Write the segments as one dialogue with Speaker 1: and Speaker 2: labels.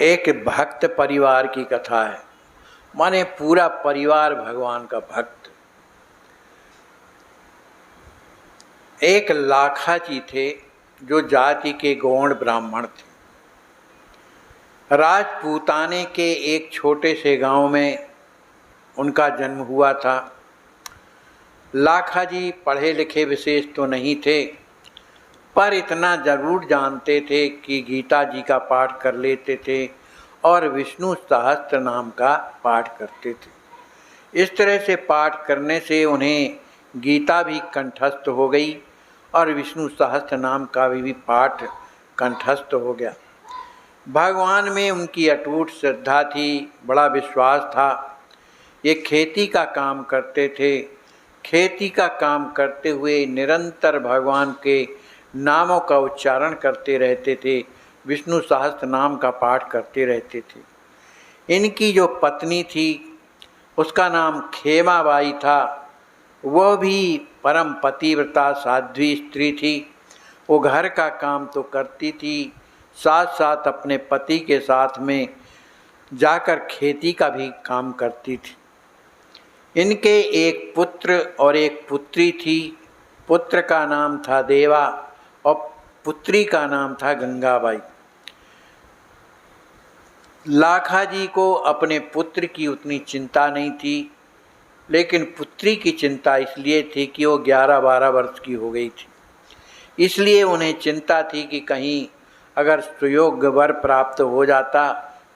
Speaker 1: एक भक्त परिवार की कथा है। माने पूरा परिवार भगवान का भक्त। एक लाखा जी थे जो जाति के गौण ब्राह्मण थे। राजपूताने के एक छोटे से गांव में उनका जन्म हुआ था। लाखा जी पढ़े लिखे विशेष तो नहीं थे, पर इतना जरूर जानते थे कि गीता जी का पाठ कर लेते थे और विष्णु सहस्त्र नाम का पाठ करते थे। इस तरह से पाठ करने से उन्हें गीता भी कंठस्थ हो गई और विष्णु सहस्त्र नाम का भी पाठ कंठस्थ हो गया। भगवान में उनकी अटूट श्रद्धा थी, बड़ा विश्वास था। ये खेती का काम करते थे। खेती का काम करते हुए निरंतर भगवान के नामों का उच्चारण करते रहते थे, विष्णु सहस्त्र नाम का पाठ करते रहते थे। इनकी जो पत्नी थी उसका नाम खेमाबाई था। वह भी परम पतिव्रता साध्वी स्त्री थी। वो घर का काम तो करती थी, साथ साथ अपने पति के साथ में जाकर खेती का भी काम करती थी। इनके एक पुत्र और एक पुत्री थी। पुत्र का नाम था देवा और पुत्री का नाम था गंगाबाई। लाखा जी को अपने पुत्र की उतनी चिंता नहीं थी, लेकिन पुत्री की चिंता इसलिए थी कि वो 11-12 वर्ष की हो गई थी। इसलिए उन्हें चिंता थी कि कहीं अगर सुयोग्य वर प्राप्त हो जाता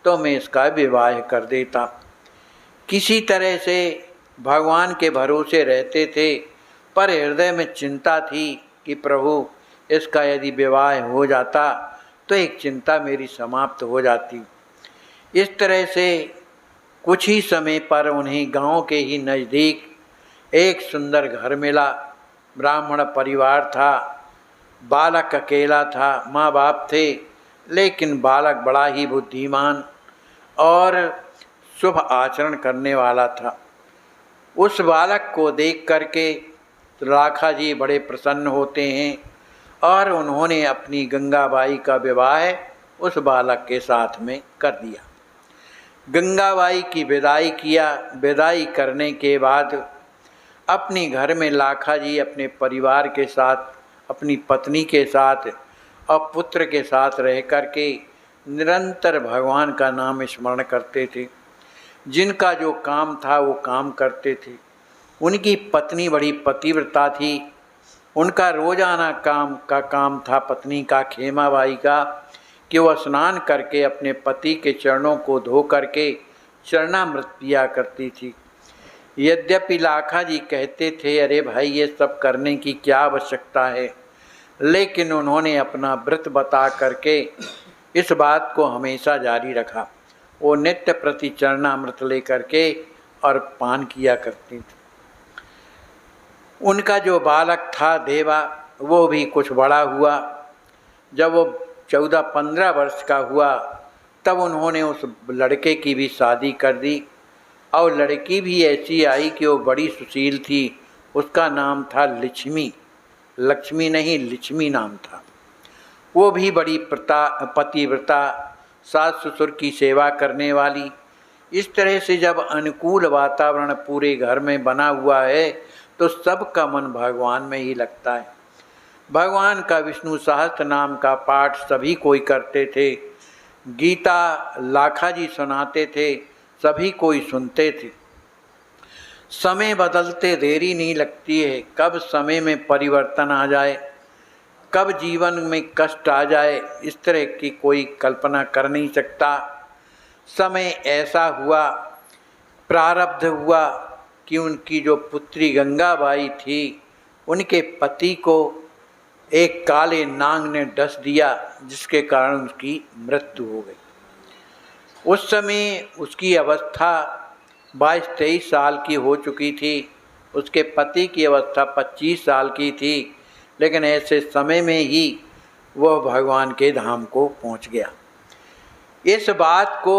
Speaker 1: तो मैं इसका विवाह कर देता। किसी तरह से भगवान के भरोसे रहते थे, पर हृदय में चिंता थी कि प्रभु इसका यदि विवाह हो जाता तो एक चिंता मेरी समाप्त हो जाती। इस तरह से कुछ ही समय पर उन्हें गांव के ही नज़दीक एक सुंदर घर मिला। ब्राह्मण परिवार था, बालक अकेला था, माँ बाप थे, लेकिन बालक बड़ा ही बुद्धिमान और शुभ आचरण करने वाला था। उस बालक को देख करके लाखा जी बड़े प्रसन्न होते हैं और उन्होंने अपनी गंगाबाई का विवाह उस बालक के साथ में कर दिया। गंगाबाई की विदाई किया। विदाई करने के बाद अपने घर में लाखा जी अपने परिवार के साथ, अपनी पत्नी के साथ और पुत्र के साथ रह करके निरंतर भगवान का नाम स्मरण करते थे। जिनका जो काम था वो काम करते थे। उनकी पत्नी बड़ी पतिव्रता थी। उनका रोजाना काम था पत्नी का, खेमाबाई का, कि वह स्नान करके अपने पति के चरणों को धो करके चरणामृत पिया करती थी। यद्यपि लाखा जी कहते थे, अरे भाई ये सब करने की क्या आवश्यकता है, लेकिन उन्होंने अपना व्रत बता करके इस बात को हमेशा जारी रखा। वो नित्य प्रति चरणामृत लेकर के और पान किया करती थी। उनका जो बालक था देवा, वो भी कुछ बड़ा हुआ। जब वो 14-15 वर्ष का हुआ तब उन्होंने उस लड़के की भी शादी कर दी और लड़की भी ऐसी आई कि वो बड़ी सुशील थी। उसका नाम था लक्ष्मी। लक्ष्मी नहीं, लक्ष्मी नाम था। वो भी बड़ी पतिव्रता, सास ससुर की सेवा करने वाली। इस तरह से जब अनुकूल वातावरण पूरे घर में बना हुआ है तो सबका मन भगवान में ही लगता है। भगवान का विष्णु सहस्त्र नाम का पाठ सभी कोई करते थे। गीता लाखा जी सुनाते थे, सभी कोई सुनते थे। समय बदलते देरी नहीं लगती है। कब समय में परिवर्तन आ जाए, कब जीवन में कष्ट आ जाए, इस तरह की कोई कल्पना कर नहीं सकता। समय ऐसा हुआ, प्रारब्ध हुआ कि उनकी जो पुत्री गंगाबाई थी, उनके पति को एक काले नाग ने डस दिया, जिसके कारण उसकी मृत्यु हो गई। उस समय उसकी अवस्था 22-23 साल की हो चुकी थी। उसके पति की अवस्था 25 साल की थी, लेकिन ऐसे समय में ही वह भगवान के धाम को पहुंच गया। इस बात को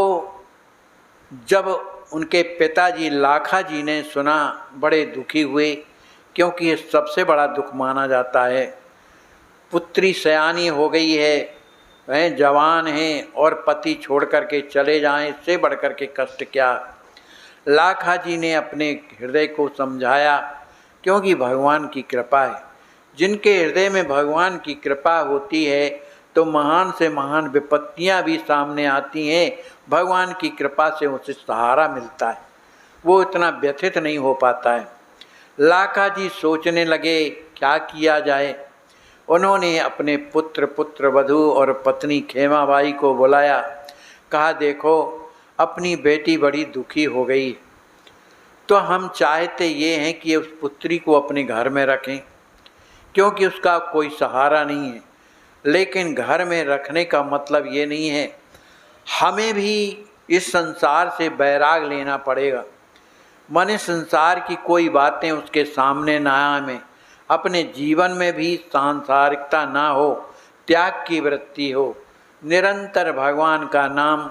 Speaker 1: जब उनके पिताजी लाखा जी ने सुना, बड़े दुखी हुए, क्योंकि ये सबसे बड़ा दुख माना जाता है। पुत्री सयानी हो गई है, वह जवान हैं और पति छोड़ करके चले जाएं, इससे बढ़ कर के कष्ट क्या। लाखा जी ने अपने हृदय को समझाया, क्योंकि भगवान की कृपा है। जिनके हृदय में भगवान की कृपा होती है तो महान से महान विपत्तियां भी सामने आती हैं, भगवान की कृपा से उसे सहारा मिलता है, वो इतना व्यथित नहीं हो पाता है। लाखा जी सोचने लगे क्या किया जाए। उन्होंने अपने पुत्र वधू और पत्नी खेमाबाई को बुलाया। कहा, देखो अपनी बेटी बड़ी दुखी हो गई, तो हम चाहते ये हैं कि उस पुत्री को अपने घर में रखें, क्योंकि उसका कोई सहारा नहीं है। लेकिन घर में रखने का मतलब ये नहीं है, हमें भी इस संसार से बैराग लेना पड़ेगा। माने संसार की कोई बातें उसके सामने ना आए, अपने जीवन में भी सांसारिकता ना हो, त्याग की वृत्ति हो, निरंतर भगवान का नाम,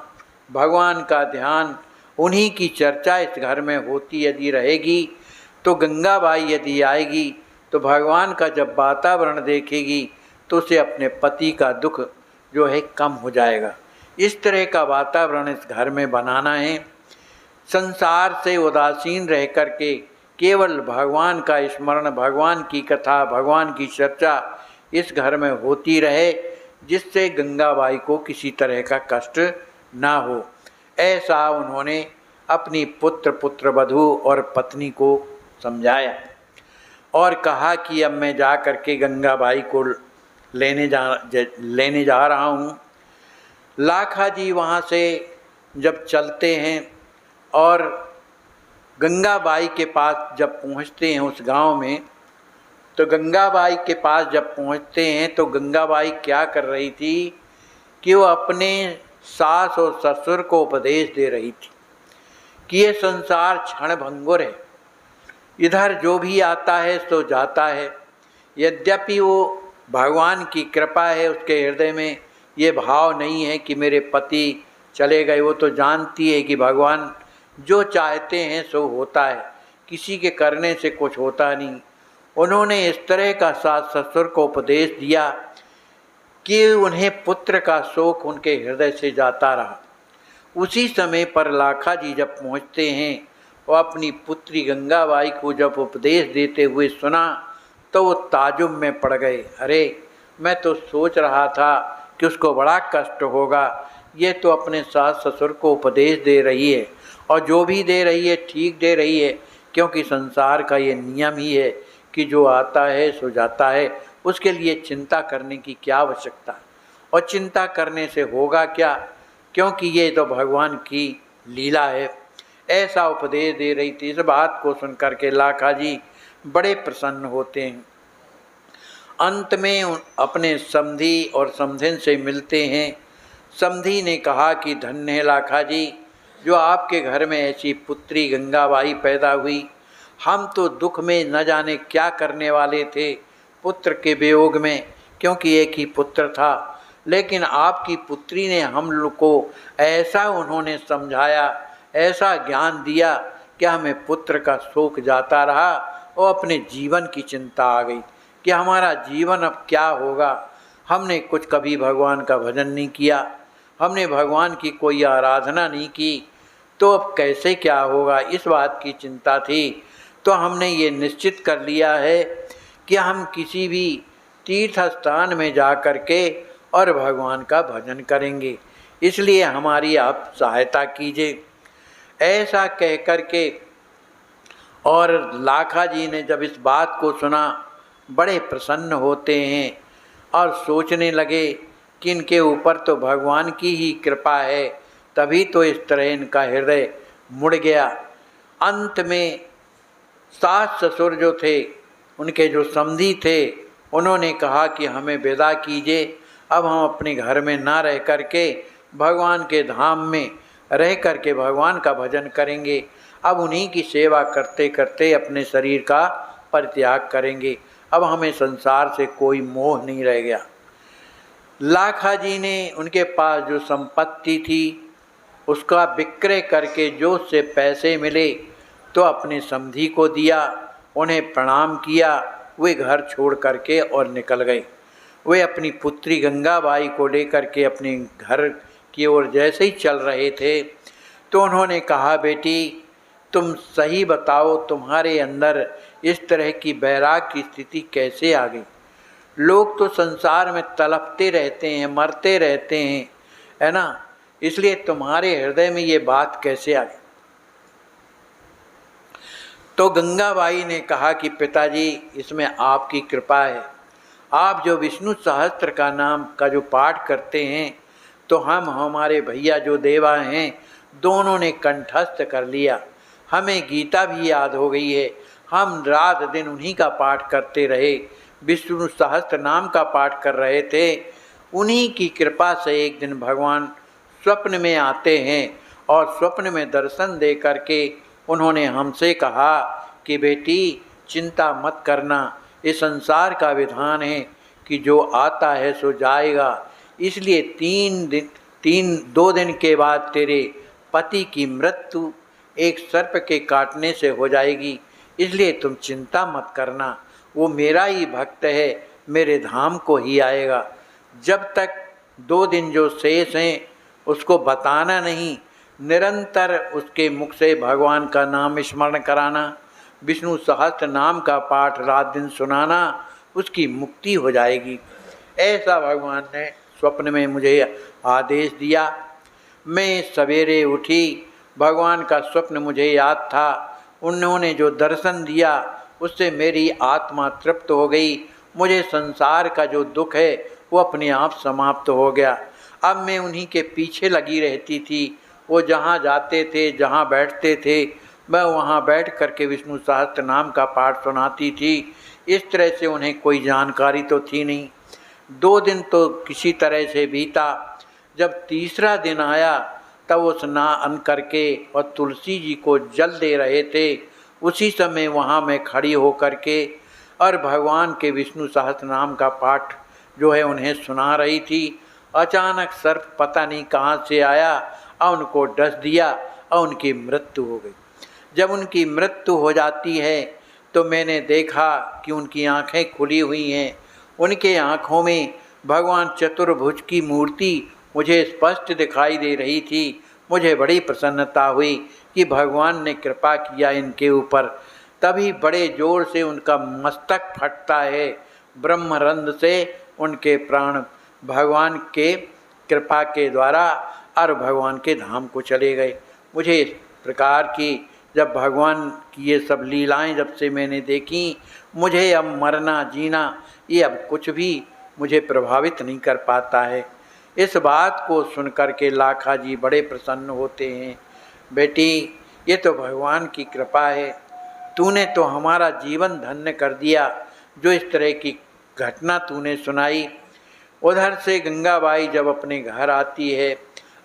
Speaker 1: भगवान का ध्यान, उन्हीं की चर्चा इस घर में होती यदि रहेगी, तो गंगाबाई यदि आएगी तो भगवान का जब वातावरण देखेगी तो उसे अपने पति का दुख जो है कम हो जाएगा। इस तरह का वातावरण इस घर में बनाना है। संसार से उदासीन रह कर के केवल भगवान का स्मरण, भगवान की कथा, भगवान की चर्चा इस घर में होती रहे, जिससे गंगाबाई को किसी तरह का कष्ट ना हो। ऐसा उन्होंने अपनी पुत्र वधू और पत्नी को समझाया और कहा कि अब मैं जा कर के गंगाबाई को लेने जा रहा हूँ। लाखा जी वहाँ से जब चलते हैं और गंगाबाई के पास जब पहुँचते हैं उस गांव में, तो गंगाबाई के पास जब पहुँचते हैं तो गंगाबाई क्या कर रही थी कि वो अपने सास और ससुर को उपदेश दे रही थी कि ये संसार क्षण भंगुर है, इधर जो भी आता है सो जाता है। यद्यपि वो भगवान की कृपा है, उसके हृदय में ये भाव नहीं है कि मेरे पति चले गए। वो तो जानती है कि भगवान जो चाहते हैं सो होता है, किसी के करने से कुछ होता नहीं। उन्होंने इस तरह का सास ससुर को उपदेश दिया कि उन्हें पुत्र का शोक उनके हृदय से जाता रहा। उसी समय पर लाखा जी जब पहुँचते हैं, वो अपनी पुत्री गंगाबाई को जब उपदेश देते हुए सुना तो वो ताजुब में पड़ गए। अरे, मैं तो सोच रहा था कि उसको बड़ा कष्ट होगा, ये तो अपने सास ससुर को उपदेश दे रही है और जो भी दे रही है ठीक दे रही है, क्योंकि संसार का ये नियम ही है कि जो आता है सो जाता है, उसके लिए चिंता करने की क्या आवश्यकता है। और चिंता करने से होगा क्या, क्योंकि ये तो भगवान की लीला है। ऐसा उपदेश दे रही थी। इस बात को सुनकर के लाखा जी बड़े प्रसन्न होते हैं। अंत में अपने समधी और समधिन से मिलते हैं। समधी ने कहा कि धन्य है लाखा जी, जो आपके घर में ऐसी पुत्री गंगाबाई पैदा हुई। हम तो दुख में न जाने क्या करने वाले थे पुत्र के वियोग में, क्योंकि एक ही पुत्र था। लेकिन आपकी पुत्री ने हम लोग को ऐसा उन्होंने समझाया, ऐसा ज्ञान दिया कि हमें पुत्र का शोक जाता रहा और अपने जीवन की चिंता आ गई कि हमारा जीवन अब क्या होगा। हमने कुछ कभी भगवान का भजन नहीं किया, हमने भगवान की कोई आराधना नहीं की, तो अब कैसे क्या होगा, इस बात की चिंता थी। तो हमने ये निश्चित कर लिया है कि हम किसी भी तीर्थ स्थान में जा कर के और भगवान का भजन करेंगे, इसलिए हमारी आप सहायता कीजिए। ऐसा कह कर के और लाखा जी ने जब इस बात को सुना, बड़े प्रसन्न होते हैं और सोचने लगे कि इनके ऊपर तो भगवान की ही कृपा है, तभी तो इस तरह इनका हृदय मुड़ गया। अंत में सास ससुर जो थे, उनके जो समधी थे, उन्होंने कहा कि हमें विदा कीजिए, अब हम अपने घर में ना रह कर के भगवान के धाम में रह कर के भगवान का भजन करेंगे। अब उन्हीं की सेवा करते करते अपने शरीर का परित्याग करेंगे, अब हमें संसार से कोई मोह नहीं रह गया। लाखा जी ने उनके पास जो संपत्ति थी उसका विक्रय करके जो उससे पैसे मिले तो अपने समधी को दिया, उन्हें प्रणाम किया, वे घर छोड़ करके और निकल गए। वे अपनी पुत्री गंगाबाई को लेकर के अपने घर की ओर जैसे ही चल रहे थे तो उन्होंने कहा, बेटी तुम सही बताओ, तुम्हारे अंदर इस तरह की बैराग की स्थिति कैसे आ गई? लोग तो संसार में तड़पते रहते हैं, मरते रहते हैं, है ना, इसलिए तुम्हारे हृदय में ये बात कैसे आ गई? तो गंगाबाई ने कहा कि पिताजी, इसमें आपकी कृपा है। आप जो विष्णु सहस्त्र का नाम का जो पाठ करते हैं तो हम हमारे भैया जो देवा हैं दोनों ने कंठस्थ कर लिया। हमें गीता भी याद हो गई है। हम रात दिन उन्हीं का पाठ करते रहे, विष्णु सहस्त्र नाम का पाठ कर रहे थे। उन्हीं की कृपा से एक दिन भगवान स्वप्न में आते हैं और स्वप्न में दर्शन दे करके उन्होंने हमसे कहा कि बेटी चिंता मत करना, इस संसार का विधान है कि जो आता है सो जाएगा, इसलिए 2 दिन के बाद तेरे पति की मृत्यु एक सर्प के काटने से हो जाएगी, इसलिए तुम चिंता मत करना। वो मेरा ही भक्त है, मेरे धाम को ही आएगा। जब तक 2 दिन जो शेष हैं उसको बताना नहीं, निरंतर उसके मुख से भगवान का नाम स्मरण कराना, विष्णु सहस्त्र नाम का पाठ रात दिन सुनाना, उसकी मुक्ति हो जाएगी। ऐसा भगवान ने स्वप्न में मुझे आदेश दिया। मैं सवेरे उठी, भगवान का स्वप्न मुझे याद था। उन्होंने जो दर्शन दिया उससे मेरी आत्मा तृप्त हो गई। मुझे संसार का जो दुख है वो अपने आप समाप्त हो गया। अब मैं उन्हीं के पीछे लगी रहती थी। वो जहाँ जाते थे, जहाँ बैठते थे, मैं वहाँ बैठ करके विष्णु सहस्त्र नाम का पाठ सुनाती थी। इस तरह से उन्हें कोई जानकारी तो थी नहीं। 2 दिन तो किसी तरह से बीता। जब तीसरा दिन आया तब वो स्नान करके और तुलसी जी को जल दे रहे थे। उसी समय वहाँ मैं खड़ी हो करके और भगवान के विष्णु सहस्त्र नाम का पाठ जो है उन्हें सुना रही थी। अचानक सर्प पता नहीं कहाँ से आया और उनको डस दिया और उनकी मृत्यु हो गई। जब उनकी मृत्यु हो जाती है तो मैंने देखा कि उनकी आंखें खुली हुई हैं। उनके आँखों में भगवान चतुर्भुज की मूर्ति मुझे स्पष्ट दिखाई दे रही थी। मुझे बड़ी प्रसन्नता हुई कि भगवान ने कृपा किया इनके ऊपर। तभी बड़े जोर से उनका मस्तक फटता है, ब्रह्मरंध्र से उनके प्राण भगवान के कृपा के द्वारा और भगवान के धाम को चले गए। मुझे इस प्रकार की जब भगवान की ये सब लीलाएं जब से मैंने देखी, मुझे अब मरना जीना ये अब कुछ भी मुझे प्रभावित नहीं कर पाता है। इस बात को सुनकर के लाखा जी बड़े प्रसन्न होते हैं। बेटी ये तो भगवान की कृपा है, तूने तो हमारा जीवन धन्य कर दिया जो इस तरह की घटना तूने सुनाई। उधर से गंगाबाई जब अपने घर आती है,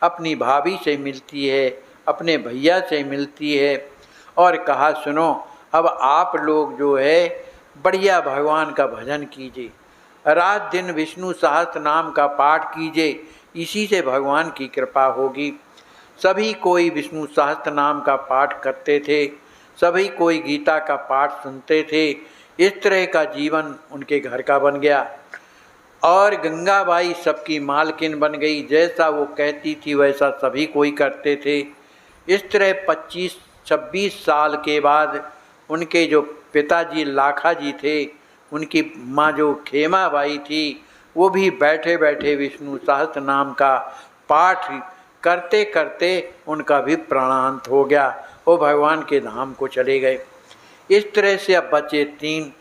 Speaker 1: अपनी भाभी से मिलती है, अपने भैया से मिलती है और कहा, सुनो अब आप लोग जो है बढ़िया भगवान का भजन कीजिए, रात दिन विष्णु सहस्त्र नाम का पाठ कीजिए, इसी से भगवान की कृपा होगी। सभी कोई विष्णु सहस्त्र नाम का पाठ करते थे, सभी कोई गीता का पाठ सुनते थे। इस तरह का जीवन उनके घर का बन गया और गंगाबाई सबकी मालकिन बन गई। जैसा वो कहती थी वैसा सभी कोई करते थे। इस तरह 25-26 साल के बाद उनके जो पिताजी लाखा जी थे, उनकी माँ जो खेमाबाई थी, वो भी बैठे बैठे विष्णु सहस्त्र नाम का पाठ करते करते उनका भी प्राणांत हो गया। वो भगवान के धाम को चले गए। इस तरह से अब बचे 3,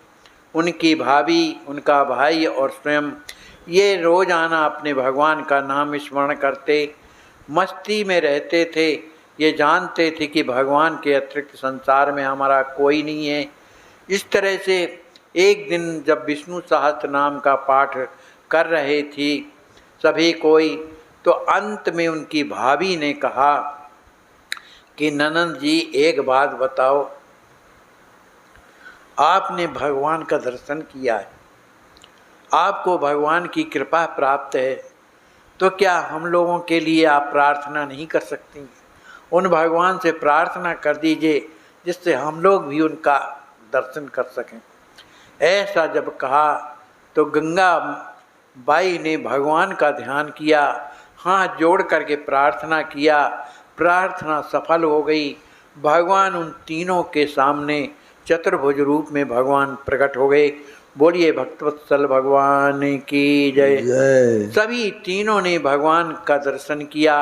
Speaker 1: उनकी भाभी, उनका भाई और स्वयं। ये रोज़ाना अपने भगवान का नाम स्मरण करते, मस्ती में रहते थे। ये जानते थे कि भगवान के अतिरिक्त संसार में हमारा कोई नहीं है। इस तरह से एक दिन जब विष्णु सहस्त्र नाम का पाठ कर रहे थी सभी कोई, तो अंत में उनकी भाभी ने कहा कि ननद जी एक बात बताओ, आपने भगवान का दर्शन किया है, आपको भगवान की कृपा प्राप्त है, तो क्या हम लोगों के लिए आप प्रार्थना नहीं कर सकती? उन भगवान से प्रार्थना कर दीजिए जिससे हम लोग भी उनका दर्शन कर सकें। ऐसा जब कहा तो गंगा बाई ने भगवान का ध्यान किया, हाथ जोड़ करके प्रार्थना किया, प्रार्थना सफल हो गई। भगवान उन तीनों के सामने चतुर्भुज रूप में भगवान प्रकट हो गए। बोलिए भक्तवत्सल भगवान की जय। सभी तीनों ने भगवान का दर्शन किया।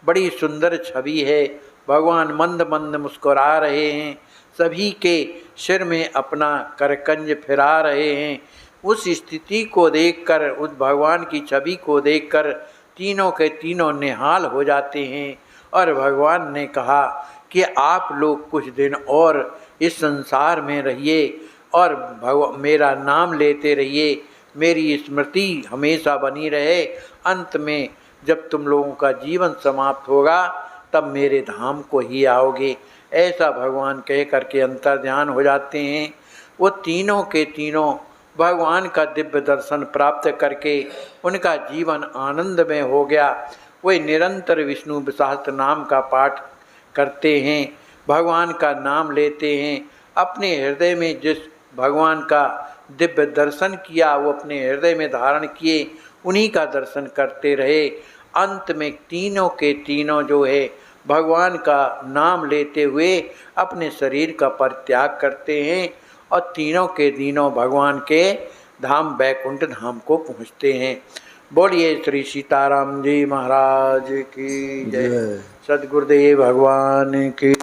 Speaker 1: बड़ी सुंदर छवि है। भगवान मंद मंद मुस्कुरा रहे हैं, सभी के सिर में अपना करकंज फिरा रहे हैं। उस स्थिति को देखकर, उस भगवान की छवि को देखकर तीनों के तीनों निहाल हो जाते हैं। और भगवान ने कहा कि आप लोग कुछ दिन और इस संसार में रहिए और मेरा नाम लेते रहिए, मेरी स्मृति हमेशा बनी रहे। अंत में जब तुम लोगों का जीवन समाप्त होगा तब मेरे धाम को ही आओगे। ऐसा भगवान कह करके अंतर ध्यान हो जाते हैं। वो तीनों के तीनों भगवान का दिव्य दर्शन प्राप्त करके उनका जीवन आनंदमय हो गया। वे निरंतर विष्णु सहस्त्र नाम का पाठ करते हैं, भगवान का नाम लेते हैं। अपने हृदय में जिस भगवान का दिव्य दर्शन किया वो अपने हृदय में धारण किए, उन्हीं का दर्शन करते रहे। अंत में तीनों के तीनों जो है भगवान का नाम लेते हुए अपने शरीर का परित्याग करते हैं और तीनों के तीनों भगवान के धाम वैकुंठ धाम को पहुँचते हैं। बोलिए श्री सीताराम जी महाराज की जय। सद्गुरुदेव भगवान की।